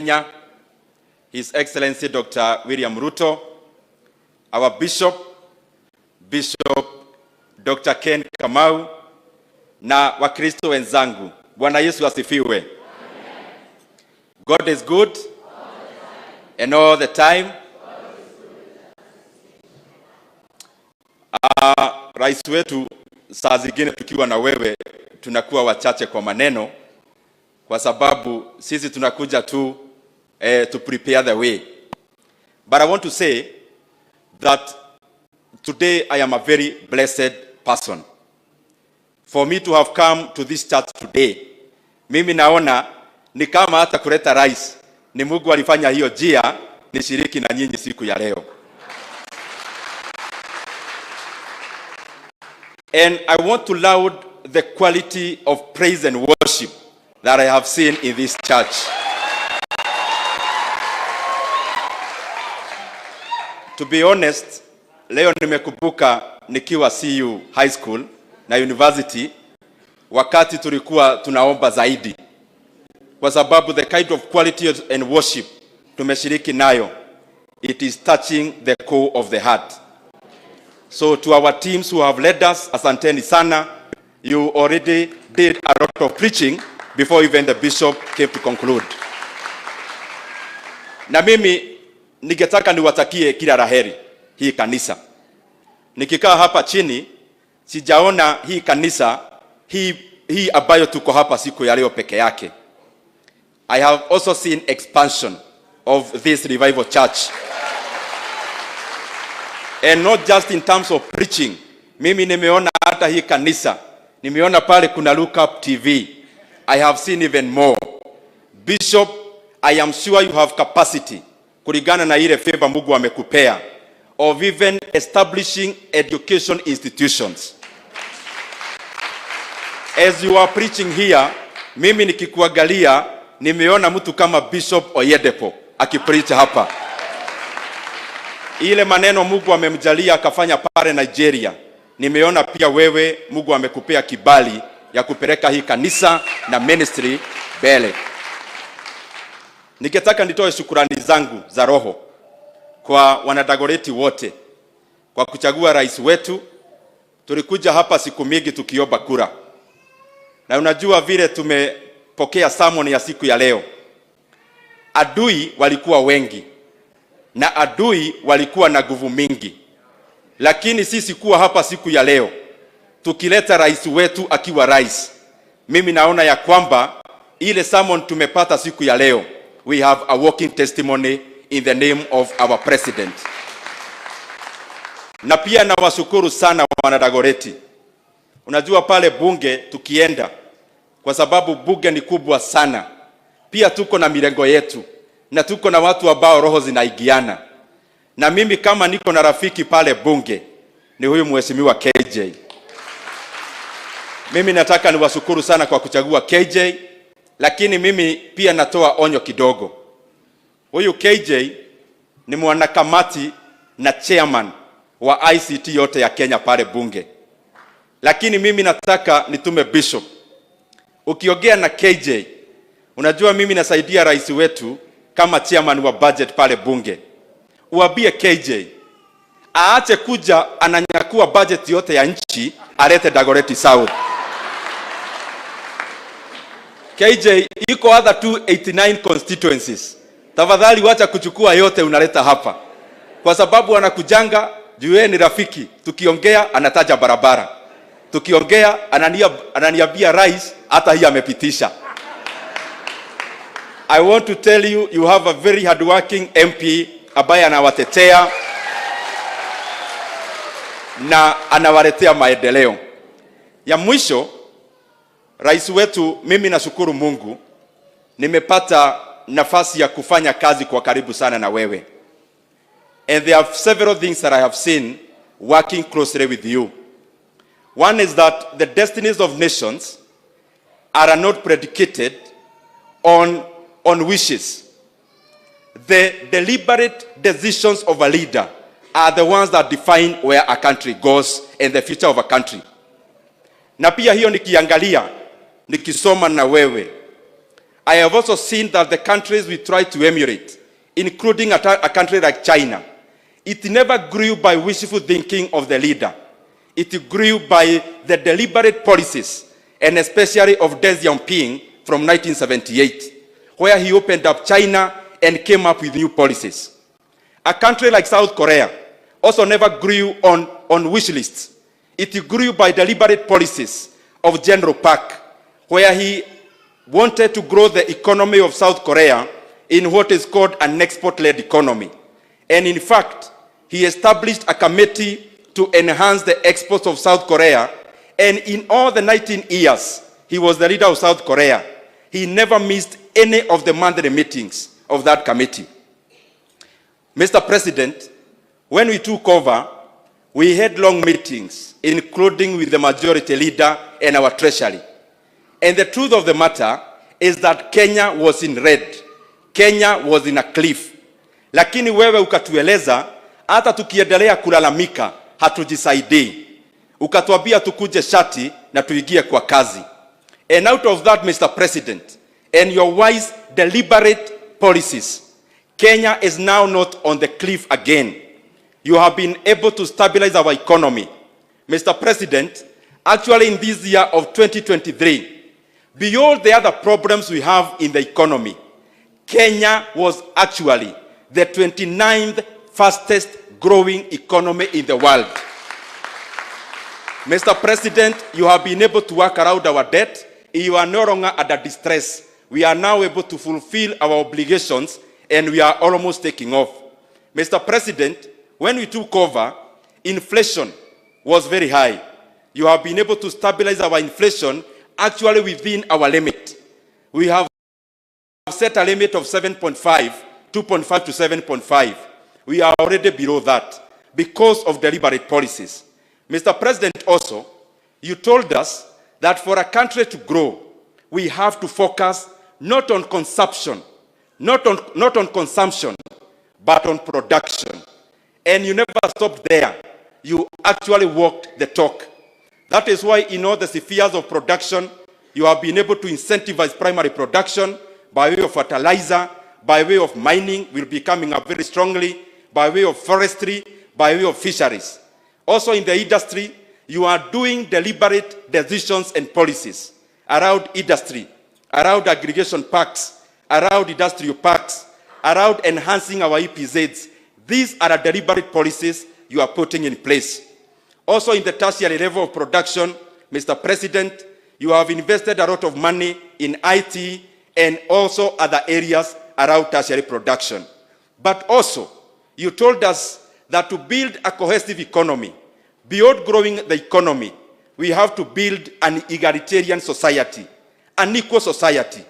Kenya, His Excellency Dr. William Ruto, our Bishop Dr. Ken Kamau, na Wakristo wenzangu. Bwana Yesu asifiwe. God is good and all the time. Rais wetu, saa zingine tukiwa na wewe tunakuwa wachache kwa maneno, kwa sababu sisi tunakuja tu to prepare the way. But I want to say that today I am a very blessed person. For me to have come to this church today, mimi naona ni kama hata kuleta rais ni Mungu alifanya hiyo jia nishiriki na nyinyi siku ya leo. And I want to laud the quality of praise and worship that I have seen in this church. To be honest, leo nimekumbuka nikiwa CU High School na University, wakati tulikuwa tunaomba zaidi, kwa sababu the kind of quality and worship tumeshiriki nayo, it is touching the core of the heart. So to our teams who have led us, asanteni sana. You already did a lot of preaching before even the bishop came to conclude. Na mimi ningetaka niwatakie kila laheri hii kanisa. Nikikaa hapa chini, sijaona hii kanisa hii ambayo tuko hapa siku ya leo peke yake. I have also seen expansion of this revival church. And not just in terms of preaching. Mimi nimeona hata hii kanisa, nimeona pale kuna Look Up TV. I have seen even more. Bishop, I am sure you have capacity kulingana na ile favor Mungu amekupea of even establishing education institutions. As you are preaching here, mimi nikikuangalia nimeona mtu kama Bishop Oyedepo akipreach hapa. Ile maneno Mungu amemjalia akafanya pale Nigeria, nimeona pia wewe Mungu amekupea kibali ya kupeleka hii kanisa na ministry mbele. Ningetaka nitoe shukrani zangu za roho kwa wanadagoreti wote kwa kuchagua rais wetu. Tulikuja hapa siku mingi tukiomba kura, na unajua vile tumepokea sermon ya siku ya leo. Adui walikuwa wengi na adui walikuwa na nguvu mingi, lakini sisi kuwa hapa siku ya leo tukileta rais wetu akiwa rais, mimi naona ya kwamba ile sermon tumepata siku ya leo, we have a walking testimony in the name of our president. Na pia nawashukuru sana wanadagoreti. Unajua pale bunge tukienda, kwa sababu bunge ni kubwa sana, pia tuko na mirengo yetu na tuko na watu ambao roho zinaigiana. Na mimi kama niko na rafiki pale bunge ni huyu mheshimiwa KJ. Mimi nataka niwashukuru sana kwa kuchagua KJ, lakini mimi pia natoa onyo kidogo. Huyu KJ ni mwanakamati na chairman wa ICT yote ya Kenya pale bunge. Lakini mimi nataka nitume bishop. Ukiongea na KJ, unajua mimi nasaidia rais wetu kama chairman wa budget pale bunge. Uambie KJ aache kuja ananyakua budget yote ya nchi alete Dagoretti South. KJ iko other 289 constituencies. Tafadhali wacha kuchukua yote unaleta hapa, kwa sababu anakujanga juu ni rafiki. Tukiongea anataja barabara, tukiongea ananiambia rais hata hii amepitisha. I want to tell you, you have a very hardworking MP ambaye anawatetea na anawaletea maendeleo. Ya mwisho, rais wetu, mimi nashukuru Mungu nimepata nafasi ya kufanya kazi kwa karibu sana na wewe. And there are several things that I have seen working closely with you. One is that the destinies of nations are not predicated on wishes. The deliberate decisions of a leader are the ones that define where a country goes and the future of a country. Na pia hiyo nikiangalia, nikisoma na wewe, I have also seen that the countries we try to emulate, including a country like China, it never grew by wishful thinking of the leader. It grew by the deliberate policies, and especially of Deng Xiaoping from 1978, where he opened up China and came up with new policies. A country like South Korea also never grew on wish lists. It grew by deliberate policies of General Park, where he wanted to grow the economy of South Korea in what is called an export-led economy. And in fact, he established a committee to enhance the exports of South Korea. And in all the 19 years he was the leader of South Korea, he never missed any of the monthly meetings of that committee. Mr. President, when we took over, we had long meetings, including with the majority leader and our treasury. And the truth of the matter is that Kenya was in red. Kenya was in a cliff. Lakini wewe ukatueleza, hata tukiendelea kulalamika, hatujisaidii. Ukatuambia tukuje shati na tuingie kwa kazi. And out of that, Mr. President, and your wise, deliberate policies, Kenya is now not on the cliff again. You have been able to stabilize our economy. Mr. President, actually in this year of 2023, beyond the other problems we have in the economy, Kenya was actually the 29th fastest growing economy in the world. Mr. President, you have been able to work around our debt. You are no longer under distress. We are now able to fulfill our obligations, and we are almost taking off. Mr. President, when we took over, inflation was very high. You have been able to stabilize our inflation actually within our limit. We have set a limit of 7.5, 2.5 to 7.5. We are already below that because of deliberate policies. Mr. President, also, you told us that for a country to grow, we have to focus not on consumption, not on consumption, but on production. And you never stopped there. You actually walked the talk. That is why in all the spheres of production, you have been able to incentivize primary production by way of fertilizer, by way of mining, will be coming up very strongly, by way of forestry, by way of fisheries. Also in the industry, you are doing deliberate decisions and policies around industry, around aggregation parks, around industrial parks, around enhancing our EPZs. These are the deliberate policies you are putting in place. Also in the tertiary level of production, Mr. President, you have invested a lot of money in IT and also other areas around tertiary production. But also, you told us that to build a cohesive economy, beyond growing the economy, we have to build an egalitarian society, an equal society.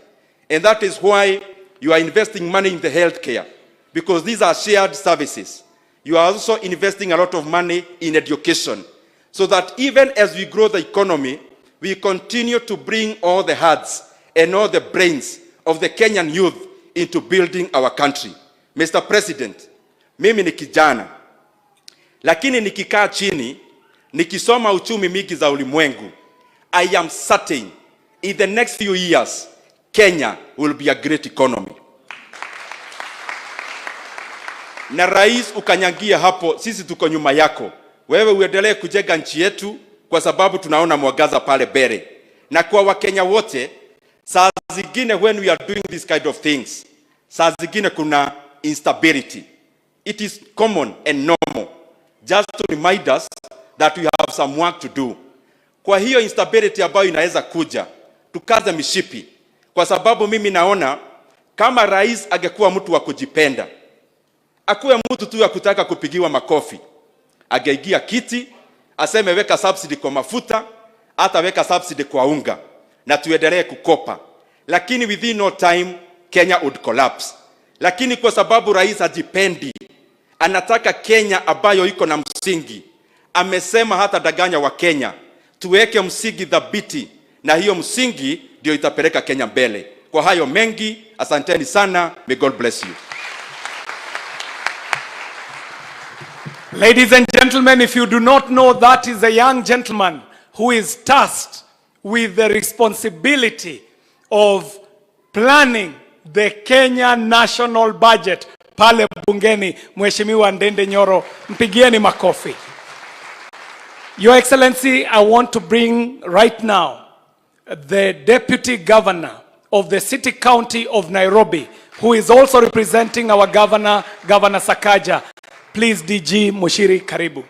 And that is why you are investing money in the healthcare, because these are shared services. You are also investing a lot of money in education, so that even as we grow the economy, we continue to bring all the hearts and all the brains of the Kenyan youth into building our country. Mr. President, mimi ni kijana, lakini nikikaa chini, nikisoma uchumi mingi za ulimwengu, I am certain in the next few years, Kenya will be a great economy. Na rais ukanyangia hapo, sisi tuko nyuma yako. Wewe uendelee kujenga nchi yetu kwa sababu tunaona mwangaza pale mbele. Na kwa Wakenya wote, saa zingine when we are doing this kind of things, saa zingine kuna instability. It is common and normal. Just to remind us that we have some work to do. Kwa hiyo instability ambayo inaweza kuja, tukaze mishipi. Kwa sababu mimi naona kama rais angekuwa mtu wa kujipenda, akuwe mtu tu ya kutaka kupigiwa makofi, ageigia kiti, aseme weka subsidy kwa mafuta, hata weka subsidy kwa unga, na tuendelee kukopa. Lakini within no time, Kenya would collapse. Lakini kwa sababu rais hajipendi, anataka Kenya ambayo iko na msingi. Amesema hata daganya wa Kenya, tuweke msingi dhabiti, na hiyo msingi ndio itapeleka Kenya mbele. Kwa hayo mengi, asanteni sana. May God bless you. Ladies and gentlemen, if you do not know, that is a young gentleman who is tasked with the responsibility of planning the Kenya national budget pale bungeni, Mheshimiwa Ndindi Nyoro, mpigieni makofi. Your Excellency, I want to bring right now the Deputy Governor of the City County of Nairobi, who is also representing our Governor, Governor Sakaja. Please, DG Mushiri, karibu.